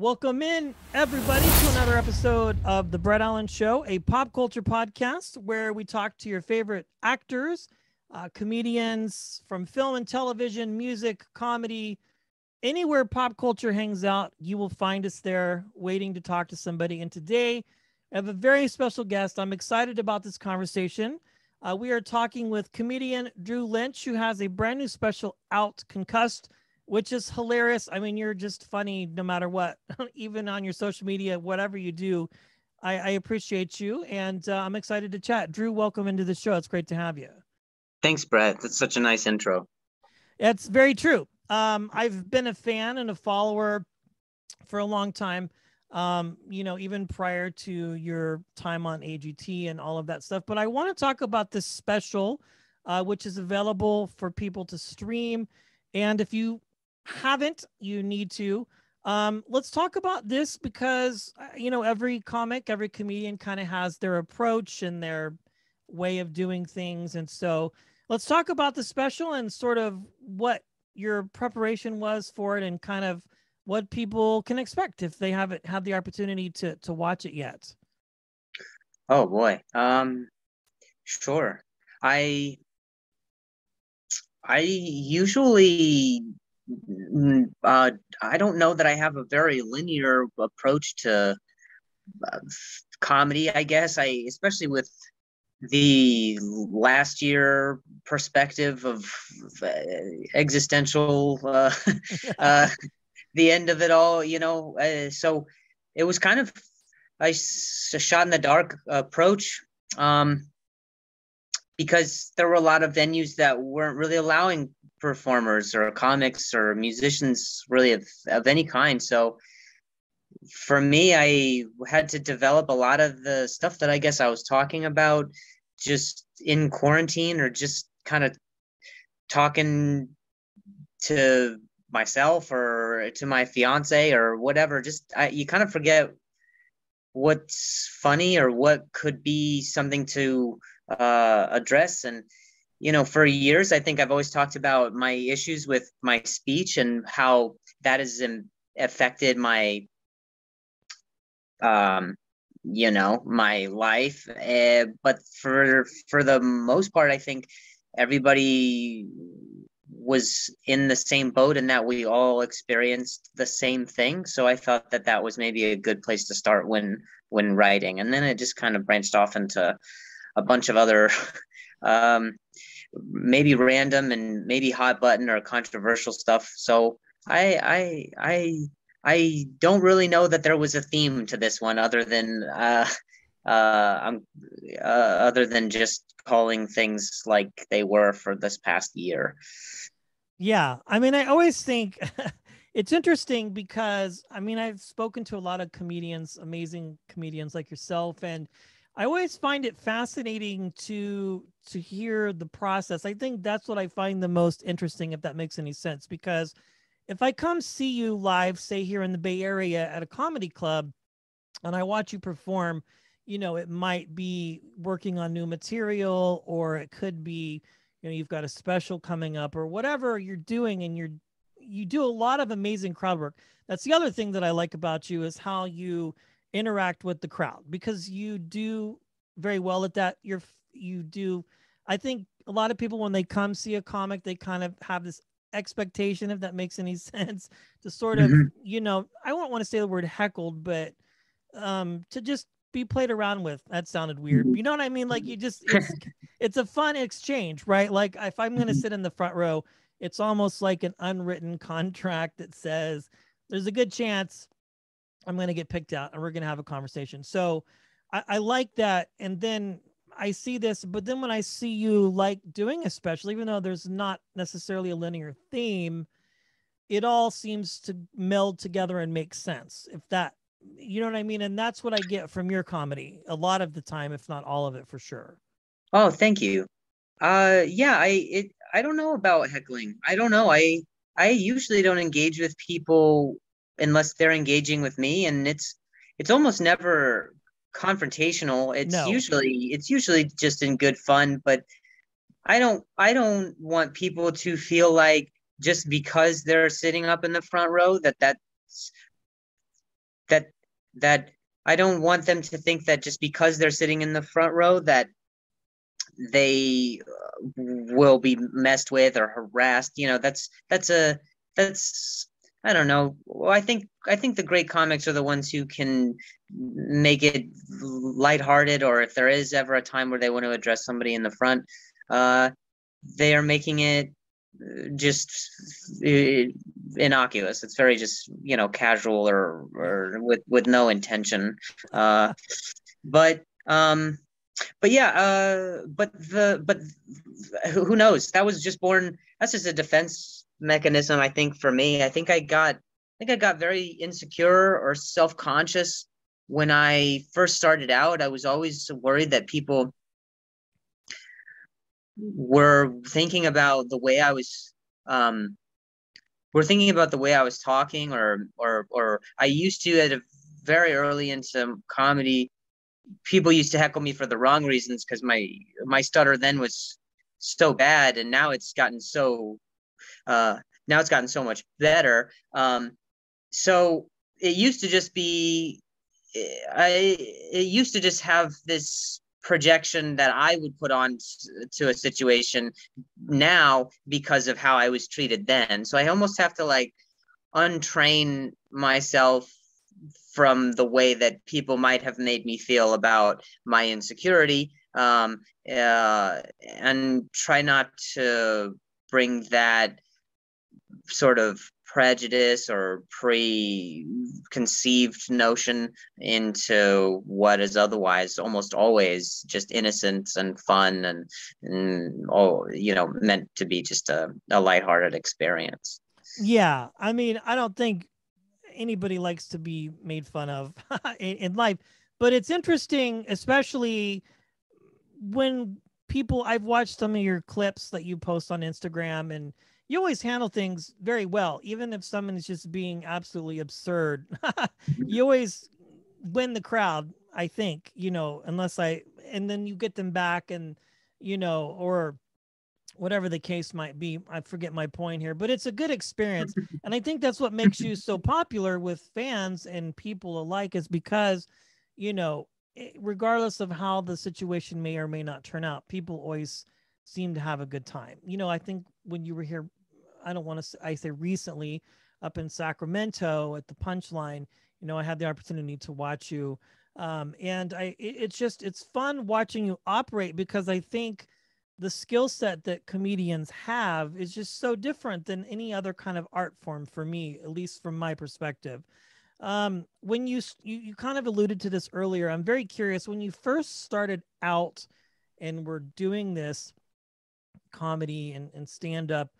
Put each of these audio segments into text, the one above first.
Welcome in, everybody, to another episode of The Brett Allan Show, a pop culture podcast where we talk to your favorite actors, comedians from film and television, music, comedy, anywhere pop culture hangs out, you will find us there waiting to talk to somebody. And today, I have a very special guest. I'm excited about this conversation. We are talking with comedian Drew Lynch, who has a brand new special out, Concussed, which is hilarious. I mean, you're just funny no matter what, even on your social media, whatever you do. I appreciate you, and I'm excited to chat. Drew, welcome into the show. It's great to have you. Thanks, Brett. That's such a nice intro. It's very true. I've been a fan and a follower for a long time, even prior to your time on AGT and all of that stuff. But I want to talk about this special, which is available for people to stream. And if you haven't, you need to. Let's talk about this because, every comic, every comedian kind of has their approach and their way of doing things. And so let's talk about the special and sort of what your preparation was for it and kind of what people can expect if they haven't had the opportunity to watch it yet. Oh boy. Sure. I usually I don't know that I have a very linear approach to comedy, I guess. Especially with the last year perspective of existential the end of it all, so it was kind of a shot in the dark approach, because there were a lot of venues that weren't really allowing performers or comics or musicians really of any kind. So for me, I had to develop a lot of the stuff that I guess I was talking about just in quarantine, or just kind of talking to myself or to my fiance or whatever. You kind of forget what's funny or what could be something to address. And for years, I think I've always talked about my issues with my speech and how that has affected my my life. But for the most part, I think everybody was in the same boat and that we all experienced the same thing. So I thought that was maybe a good place to start when writing. And then it just kind of branched off into a bunch of other maybe random and maybe hot button or controversial stuff. So I don't really know that there was a theme to this one other than just calling things like they were for this past year. Yeah. I mean, I always think it's interesting because, I've spoken to a lot of comedians, amazing comedians like yourself, and I always find it fascinating to hear the process. I think that's what I find the most interesting, if that makes any sense, because if I come see you live, say here in the Bay Area at a comedy club, and I watch you perform, it might be working on new material, or it could be, you've got a special coming up or whatever you're doing, and you do a lot of amazing crowd work. That's the other thing that I like about you, is how you interact with the crowd, because you do very well at that. I think a lot of people, when they come see a comic, they kind of have this expectation, if that makes any sense, to sort of, I won't want to say the word heckled, but to just be played around with. That sounded weird. You know what I mean? Like, it's a fun exchange, right? Like, if I'm going to sit in the front row, it's almost like an unwritten contract that says there's a good chance I'm going to get picked out and we're going to have a conversation. So I like that. And then I see this, but then when I see you like doing a special, even though there's not necessarily a linear theme, it all seems to meld together and make sense. If that, you know what I mean? And that's what I get from your comedy a lot of the time, if not all of it, for sure. Oh, thank you. Yeah, I don't know about heckling. I don't know. I usually don't engage with people unless they're engaging with me, and it's almost never confrontational. It's usually just in good fun, but I don't want people to feel like just because they're sitting up in the front row that's that that I don't want them to think that just because they're sitting in the front row that they will be messed with or harassed. You know, that's I don't know. Well, I think the great comics are the ones who can make it lighthearted, or if there is ever a time where they want to address somebody in the front, uh, they are making it just innocuous. It's very just, casual, or with no intention. But but yeah, but who knows? That was just born. That's just a defense mechanism. I think for me, I think I got very insecure or self-conscious when I first started out. I was always worried that people were thinking about the way I was were thinking about the way I was talking, or I used to, at a very early into comedy, people used to heckle me for the wrong reasons, because my stutter then was so bad, and now it's gotten so much better. So it used to just be, it used to just have this projection that I would put on to a situation now because of how I was treated then. So I almost have to like untrain myself from the way that people might have made me feel about my insecurity, and try not to bring that sort of prejudice or preconceived notion into what is otherwise almost always just innocent and fun, and all, meant to be just a lighthearted experience. Yeah, I mean, I don't think anybody likes to be made fun of in life, but it's interesting, especially when people, I've watched some of your clips that you post on Instagram, and you always handle things very well, even if someone is just being absolutely absurd. You always win the crowd, I think, and then you get them back, and, or whatever the case might be. I forget my point here, but it's a good experience. And I think that's what makes you so popular with fans and people alike, is because, regardless of how the situation may or may not turn out, people always seem to have a good time. I think when you were here, I don't want to, I say recently, up in Sacramento at the Punchline, I had the opportunity to watch you. And it's fun watching you operate, because I think the skill set that comedians have is just so different than any other kind of art form, for me, at least from my perspective. When you kind of alluded to this earlier, I'm very curious, when you first started out and were doing this comedy and stand up,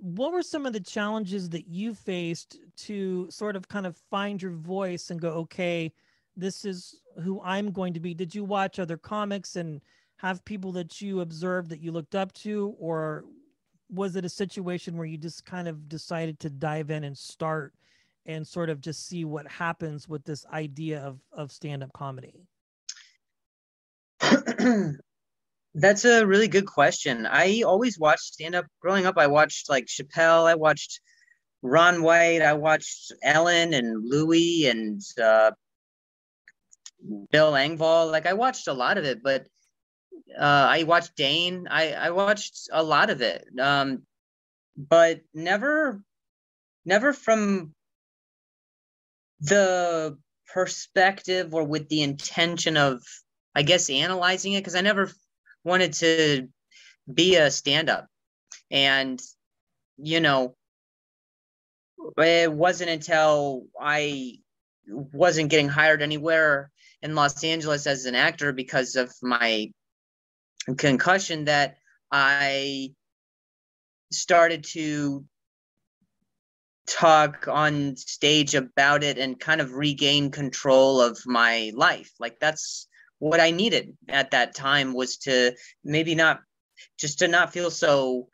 what were some of the challenges that you faced to sort of kind of find your voice and go, okay, this is who I'm going to be? Did you watch other comics and have people that you observed that you looked up to, or was it a situation where you just kind of decided to dive in and start and sort of just see what happens with this idea of stand-up comedy? That's a really good question. I always watched stand-up. Growing up, I watched like Chappelle, I watched Ron White, I watched Ellen and Louis and Bill Engvall. Like, I watched a lot of it, but I watched Dane. I watched a lot of it, but never from the perspective or with the intention of, I guess, analyzing it, because I never wanted to be a stand-up. And, it wasn't until I wasn't getting hired anywhere in Los Angeles as an actor because of my concussion that I started to talk on stage about it and kind of regain control of my life. Like, that's what I needed at that time, was to maybe not feel so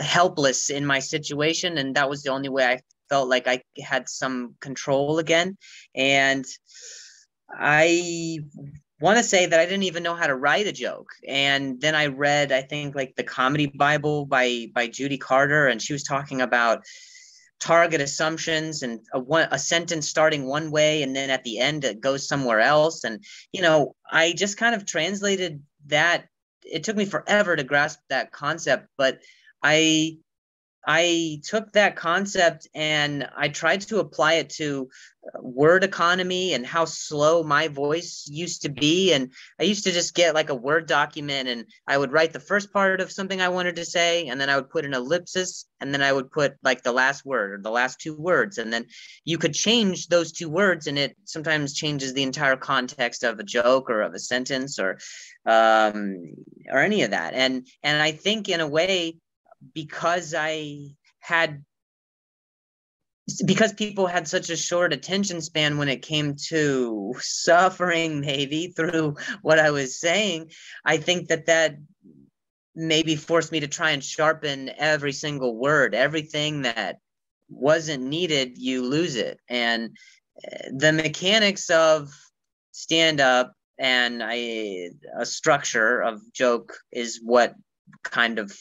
helpless in my situation. And that was the only way I felt like I had some control again. And I want to say that I didn't even know how to write a joke. And then I read, I think, like the Comedy Bible by Judy Carter, and she was talking about target assumptions and a sentence starting one way and then at the end it goes somewhere else. And, I just kind of translated that. It took me forever to grasp that concept, but I took that concept and I tried to apply it to word economy and how slow my voice used to be. And I used to just get like a Word document and I would write the first part of something I wanted to say, and then I would put an ellipsis, and then I would put like the last word or the last two words. And then you could change those two words, and it sometimes changes the entire context of a joke or of a sentence or any of that. And I think in a way, because people had such a short attention span when it came to suffering maybe through what I was saying, I think that maybe forced me to try and sharpen every single word. Everything that wasn't needed, you lose it. And the mechanics of stand-up and a structure of joke is what kind of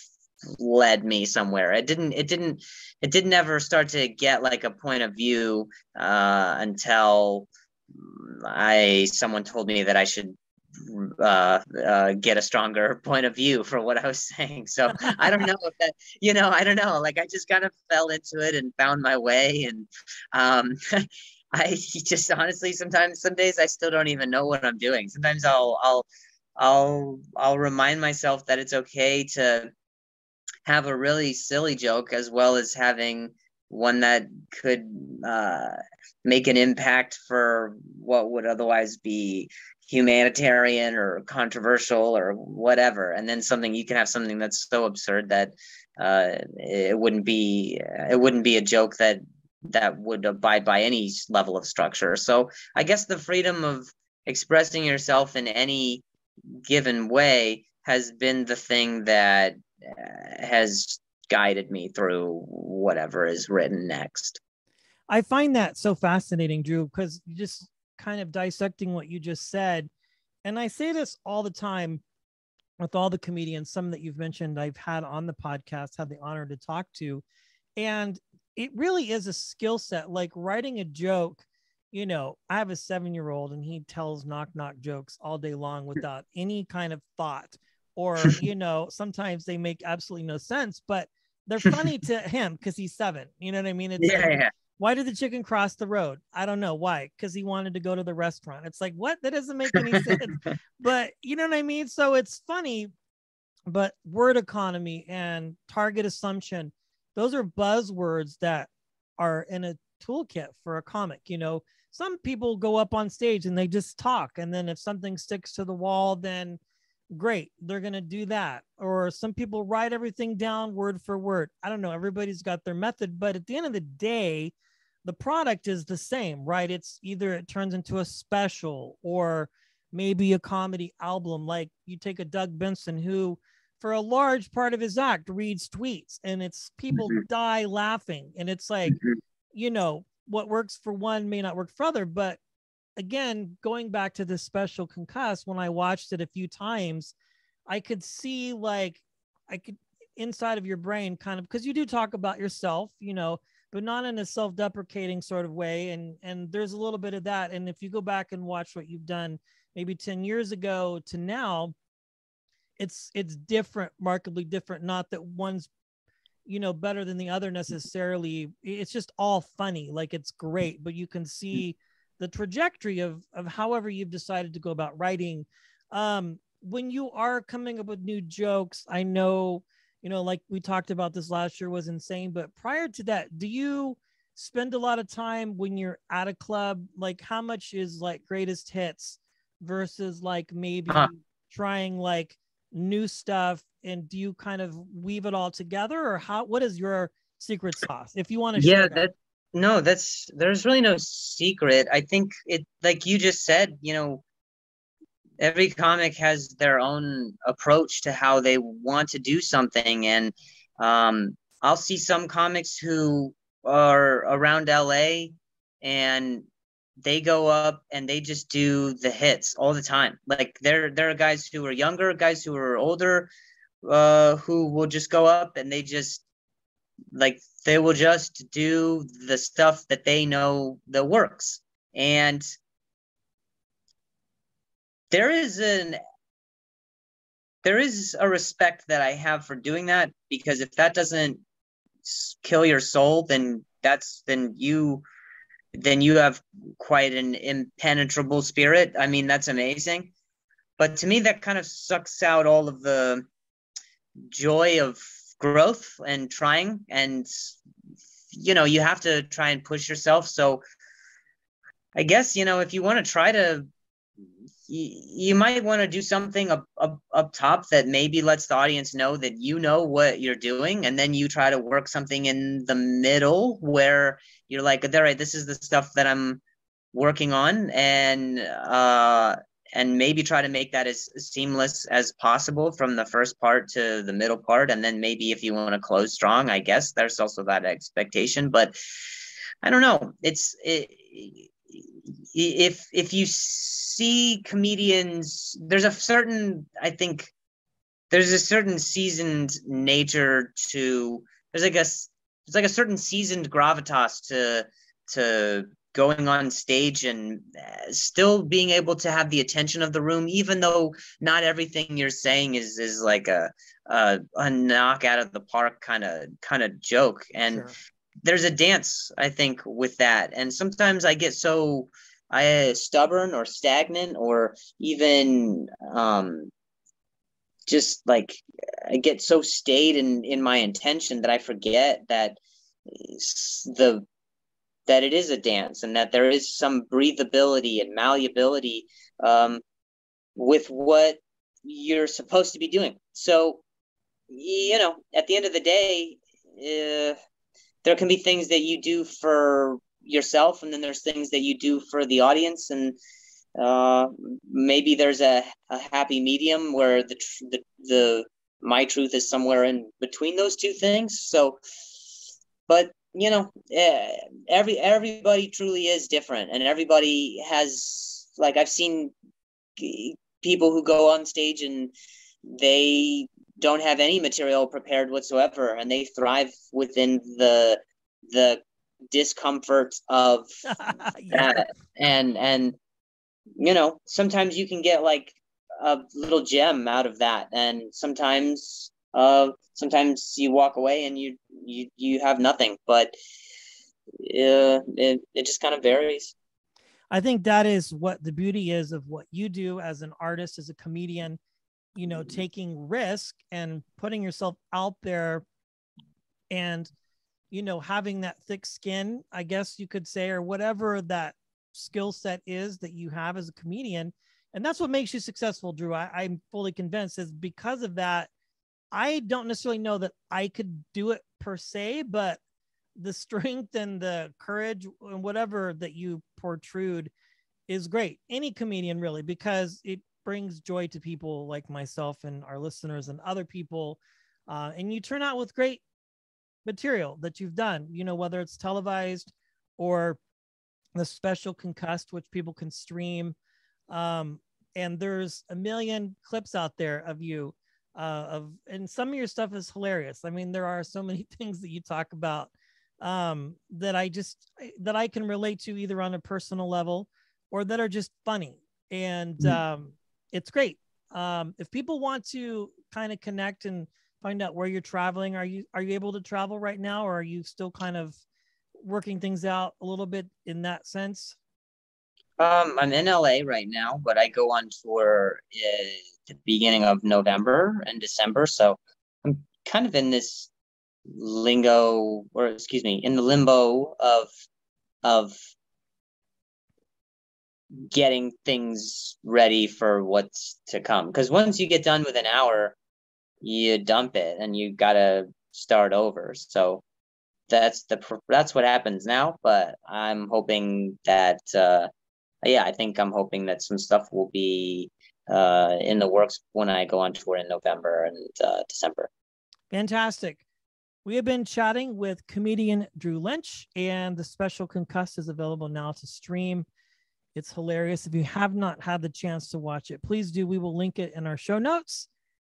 led me somewhere. It didn't ever start to get like a point of view until someone told me that I should get a stronger point of view for what I was saying. So I don't know if that, I don't know, like I just kind of fell into it and found my way. And I just honestly, some days I still don't even know what I'm doing. Sometimes I'll remind myself that it's okay to have a really silly joke as well as having one that could make an impact for what would otherwise be humanitarian or controversial or whatever. And then you can have something that's so absurd that it wouldn't be a joke that would abide by any level of structure. So I guess the freedom of expressing yourself in any given way has been the thing that has guided me through whatever is written next. I find that so fascinating, Drew, because just kind of dissecting what you just said. And I say this all the time with all the comedians, some that you've mentioned I've had on the podcast, had the honor to talk to. And it really is a skill set, like writing a joke. I have a 7-year-old and he tells knock jokes all day long without any kind of thought. Or, sometimes they make absolutely no sense, but they're funny to him because he's 7. You know what I mean? It's yeah. Why did the chicken cross the road? I don't know why. Because he wanted to go to the restaurant. It's like, what? That doesn't make any sense. But you know what I mean? So it's funny, but word economy and target assumption, those are buzzwords that are in a toolkit for a comic. Some people go up on stage and they just talk. And then if something sticks to the wall, then great, they're going to do that. Or some people write everything down word for word. I don't know. Everybody's got their method, but at the end of the day, the product is the same, right? It's either it turns into a special or maybe a comedy album. Like you take a Doug Benson who for a large part of his act reads tweets and it's people die laughing. And it's like, what works for one may not work for other, but again, going back to this special Concussed, when I watched it a few times, I could see inside of your brain kind of, because you do talk about yourself, but not in a self-deprecating sort of way. And there's a little bit of that. And if you go back and watch what you've done maybe 10 years ago to now, it's different, markedly different. Not that one's, better than the other necessarily. It's just all funny. Like it's great, but you can see the trajectory of however you've decided to go about writing. When you are coming up with new jokes, I know, like we talked about this last year was insane, but prior to that, do you spend a lot of time when you're at a club? Like how much is like greatest hits versus like maybe trying like new stuff? And do you kind of weave it all together, or what is your secret sauce? If you want to share that. No, there's really no secret. I think it, like you just said, every comic has their own approach to how they want to do something. And I'll see some comics who are around LA and they go up and they just do the hits all the time. Like there are guys who are younger, guys who are older, who will just go up and they just like they will just do the stuff that they know that works. And there is a respect that I have for doing that, because if that doesn't kill your soul, then you have quite an impenetrable spirit. I mean, that's amazing. But to me, that kind of sucks out all of the joy of growth and trying. And, you have to try and push yourself. So I guess, if you want to try to, you might want to do something up top that maybe lets the audience know that you know what you're doing, and then you try to work something in the middle where you're like, all right, this is the stuff that I'm working on, and maybe try to make that as seamless as possible from the first part to the middle part. And then maybe if you want to close strong, I guess there's also that expectation. But I don't know. If you see comedians, I think there's a certain seasoned nature to, there's like a certain seasoned gravitas to going on stage and still being able to have the attention of the room, even though not everything you're saying is like a knock out of the park kind of joke. And sure, there's a dance, I think, with that. And sometimes I get so stubborn or stagnant, or even just like I get so stayed in my intention that I forget that that it is a dance, and that there is some breathability and malleability with what you're supposed to be doing. So, at the end of the day, there can be things that you do for yourself, and then there's things that you do for the audience, and maybe there's a happy medium where the my truth is somewhere in between those two things. So, but everybody truly is different, and everybody has, like, I've seen people who go on stage and they don't have any material prepared whatsoever, and they thrive within the discomfort of that. And sometimes you can get like a little gem out of that, and sometimes you walk away and you have nothing. But it just kind of varies. I think that is what the beauty is of what you do as an artist, as a comedian, taking risk and putting yourself out there, and having that thick skin, I guess you could say, or whatever that skill set is that you have as a comedian. And that's what makes you successful, Drew. I'm fully convinced, is because of that. I don't necessarily know that I could do it per se, but the strength and the courage and whatever that you protrude is great. Any comedian, really, because it brings joy to people like myself and our listeners and other people. And you turn out with great material that you've done, whether it's televised or the special Concussed, which people can stream. And there's a million clips out there of you. And some of your stuff is hilarious. I mean, there are so many things that you talk about that I can relate to, either on a personal level or that are just funny. And it's great. If people want to kind of connect and find out where you're traveling, are you able to travel right now, or are you still kind of working things out a little bit in that sense? I'm in LA right now, but I go on tour at the beginning of November and December. So I'm kind of in this in the limbo of getting things ready for what's to come. Because once you get done with an hour, you dump it and you gotta start over. So that's what happens now. But I'm hoping that I'm hoping that some stuff will be in the works when I go on tour in November and December. Fantastic. We have been chatting with comedian Drew Lynch, and the special Concussed is available now to stream. It's hilarious. If you have not had the chance to watch it, please do. We will link it in our show notes.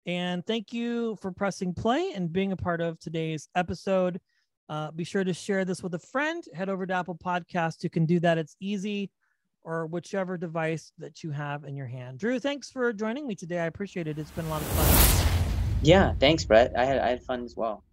And thank you for pressing play and being a part of today's episode. Be sure to share this with a friend. Head over to Apple Podcasts. You can do that. It's easy, or whichever device that you have in your hand. Drew, thanks for joining me today. I appreciate it. It's been a lot of fun. Yeah, thanks, Brett. I had fun as well.